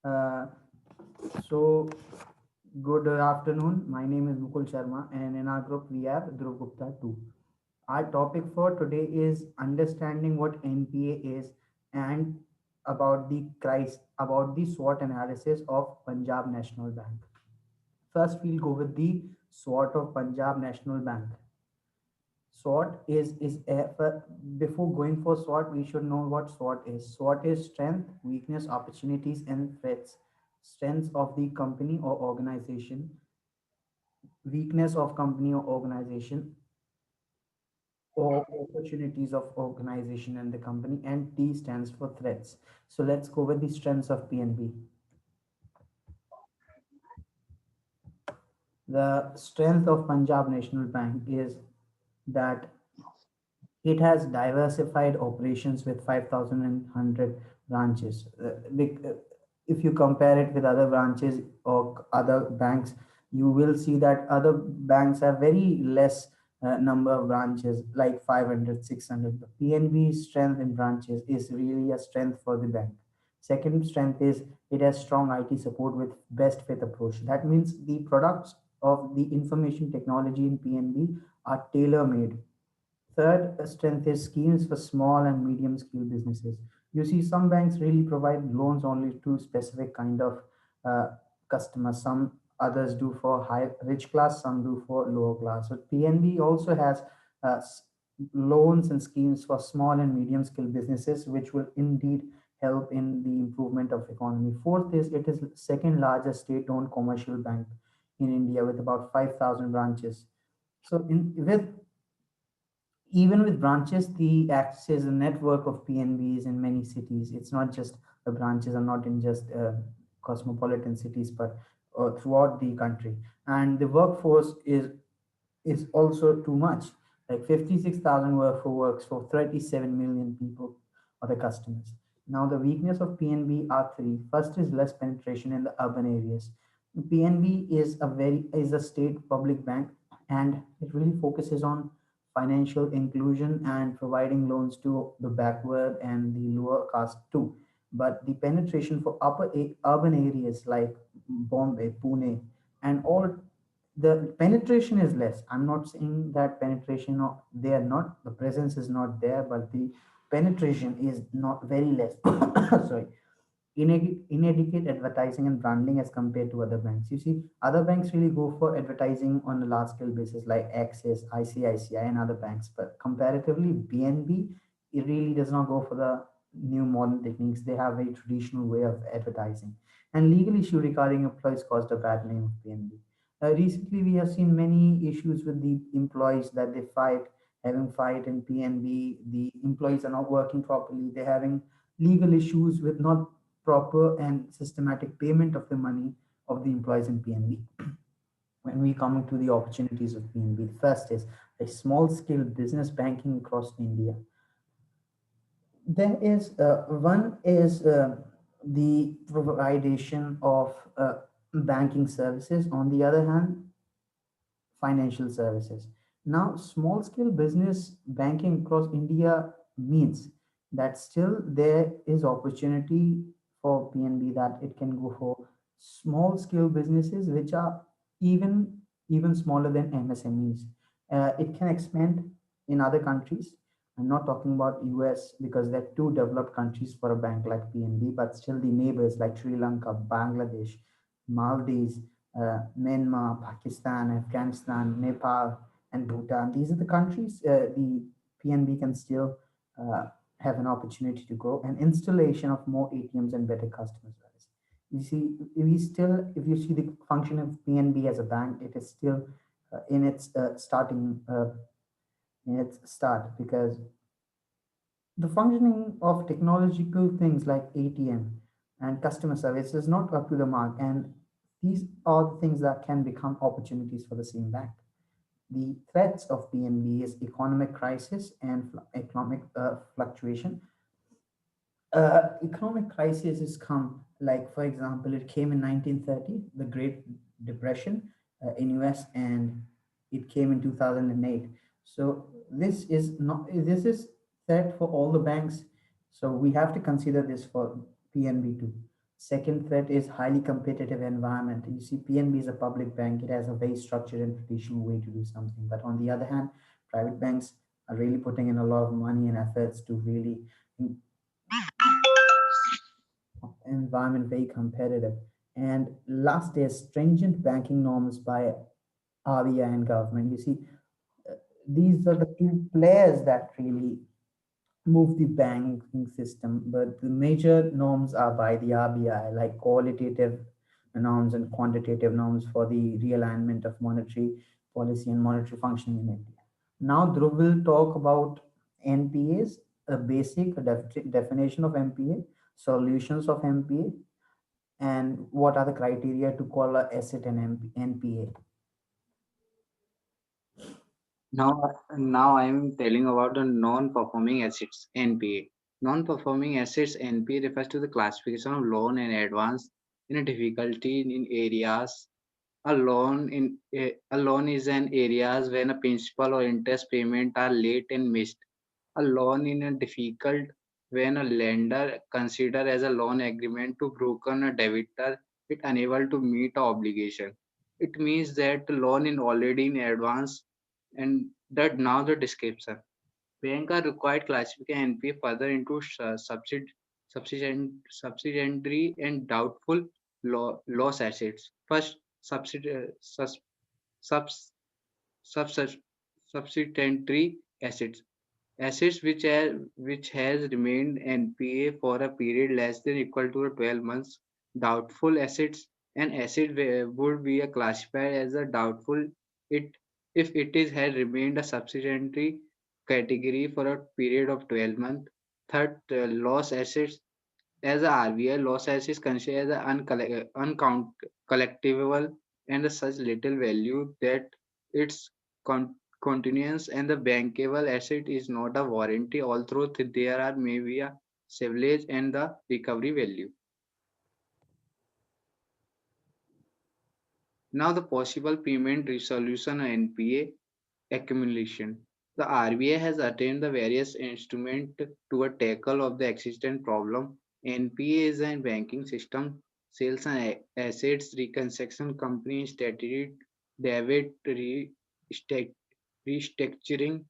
Uh, so, good afternoon. My name is Mukul Sharma, and in our group we have Dhruv Gupta too. Our topic for today is understanding what NPA is and about the SWOT analysis of Punjab National Bank. First, we'll go with the SWOT of Punjab National Bank. SWOT before going for SWOT, we should know what SWOT is. SWOT is strength, weakness, opportunities, and threats. Strengths of the company or organization, weakness of company or organization, or opportunities of organization and the company, and T stands for threats. So let's go with the strengths of PNB. The strength of Punjab National Bank is that it has diversified operations with 5,100 branches. If you compare it with other branches or other banks, you will see that other banks have very less number of branches, like 500, 600. The PNB's strength in branches is really a strength for the bank. Second strength is it has strong IT support with best fit approach. That means the products of the information technology in PNB are tailor made. Third strength is schemes for small and medium scale businesses. You see, some banks really provide loans only to specific kind of uh, customers. Some others do for high rich class, some do for lower class. So PNB also has uh, s- loans and schemes for small and medium scale businesses, which will indeed help in the improvement of economy. Fourth is it is second largest state-owned commercial bank in India with about 5,000 branches. So with even with branches, the acts as a network of PNBs in many cities. It's not just the branches are not in just cosmopolitan cities, but throughout the country. And the workforce is also too much. Like 56,000 works for 37 million people or the customers. Now the weakness of PNB are three. First is less penetration in the urban areas. PNB is a state public bank, and it really focuses on financial inclusion and providing loans to the backward and the lower caste too. But the penetration for urban areas like Bombay, Pune, and all, the penetration is less. I'm not saying that penetration or they are not, the presence is not there, but the penetration is not very less. Sorry. Inadequate advertising and branding as compared to other banks. You see, other banks really go for advertising on a large scale basis like Axis, ICICI, and other banks. But comparatively, BNB, it really does not go for the new modern techniques. They have a traditional way of advertising. And legal issue regarding employees caused a bad name of BNB. Recently, we have seen many issues with the employees that they having fight in PNB. The employees are not working properly. They're having legal issues with not proper and systematic payment of the money of the employees in PNB. When we come to the opportunities of PNB, first is a small scale business banking across India. There is one is the providation of banking services. On the other hand, financial services. Now, small scale business banking across India means that still there is opportunity for PNB that it can go for small scale businesses which are even smaller than MSMEs. It can expand in other countries. I'm not talking about US because they're two developed countries for a bank like PNB, but still the neighbors like Sri Lanka, Bangladesh, Maldives, Myanmar, Pakistan, Afghanistan, Nepal, and Bhutan. These are the countries the PNB can still uh, have an opportunity to grow, and installation of more ATMs and better customer service. You see, if you see the function of PNB as a bank, it is still in its in its start, because the functioning of technological things like ATM and customer service is not up to the mark, and these are the things that can become opportunities for the same bank. The threats of PNB is economic crisis and economic fluctuation. Economic crisis has come, like for example, it came in 1930, the Great Depression in US, and it came in 2008. So this is threat for all the banks. So we have to consider this for PNB too. Second threat is highly competitive environment. You see, PNB is a public bank. It has a very structured and traditional way to do something. But on the other hand, private banks are really putting in a lot of money and efforts to really environment very competitive. And last is stringent banking norms by RBI and government. You see, these are the two players that really move the banking system, but the major norms are by the RBI, like qualitative norms and quantitative norms for the realignment of monetary policy and monetary functioning in India. Now, Dhruv will talk about NPAs, a basic definition of NPA, solutions of NPA, and what are the criteria to call a asset an NPA. Now I am telling about the non-performing assets (NPA). Non-performing assets (NPA) refers to the classification of loan and advance in a difficulty in areas. A loan is an areas when a principal or interest payment are late and missed. A loan in a difficult when a lender consider as a loan agreement to broken a debtor it unable to meet a obligation. It means that the loan is already in advance and that now the description. Bank are required classify NPA further into subsidiary and doubtful loss assets. First, subs, subs, subsidiary assets. Assets which has remained NPA for a period less than equal to 12 months. Doubtful assets. An asset would be classified as a doubtful it if it is had remained a subsidiary category for a period of 12 months. Third, loss assets. As a RBI, loss assets considered as uncollectible and such little value that its continuance and the bankable asset is not a warranty, although there are maybe a salvage and the recovery value. Now the possible payment resolution NPA accumulation. The RBI has attained the various instruments to a tackle of the existing problem. NPA is a banking system, sales and assets reconstruction company strategy, debit restructuring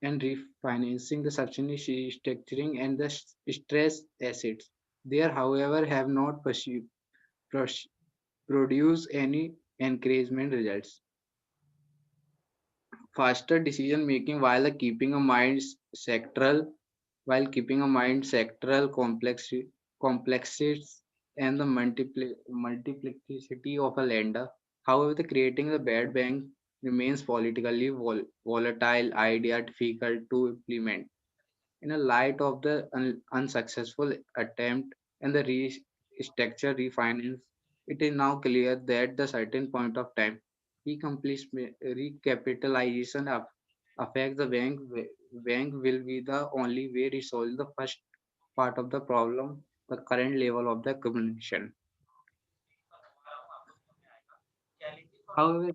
and refinancing the subsidiary restructuring and the stress assets. There, however, have not pros- produced any encouragement results. Faster decision making while keeping a mind sectoral complexities and the multiplicity of a lender. However, the creating the bad bank remains politically volatile idea difficult to implement. In a light of the unsuccessful attempt and the restructure refinance, it is now clear that the certain point of time recapitalization affects the bank. Bank will be the only way to solve the first part of the problem, the current level of the accumulation. However,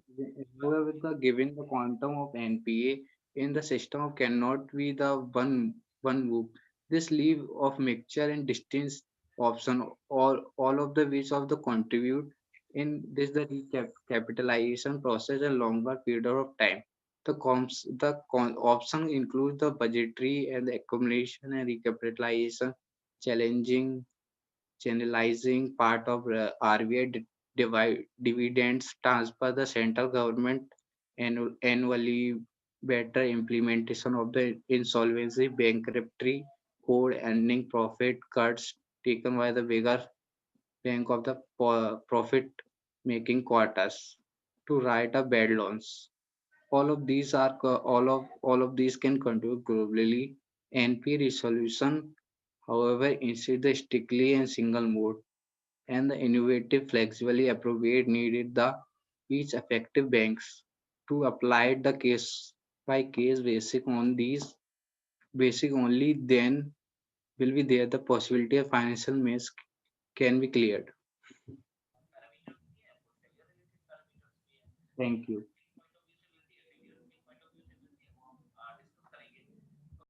however, the given the quantum of NPA in the system cannot be the one move. This leave of mixture and distance option, all of the which of the contribute in this the recapitalization process a longer period of time. Option includes the budgetary and the accumulation and recapitalization, challenging channelizing part of RBI dividends transfer the central government annually, better implementation of the insolvency bankruptcy code, ending profit cuts taken by the bigger bank of the profit making quarters to write a bad loans. All of these can contribute globally. NP resolution, however, instead the strictly and single mode and the innovative flexibly appropriate needed the each effective banks to apply the case by case basic only then will be there the possibility of financial mess can be cleared. Thank you.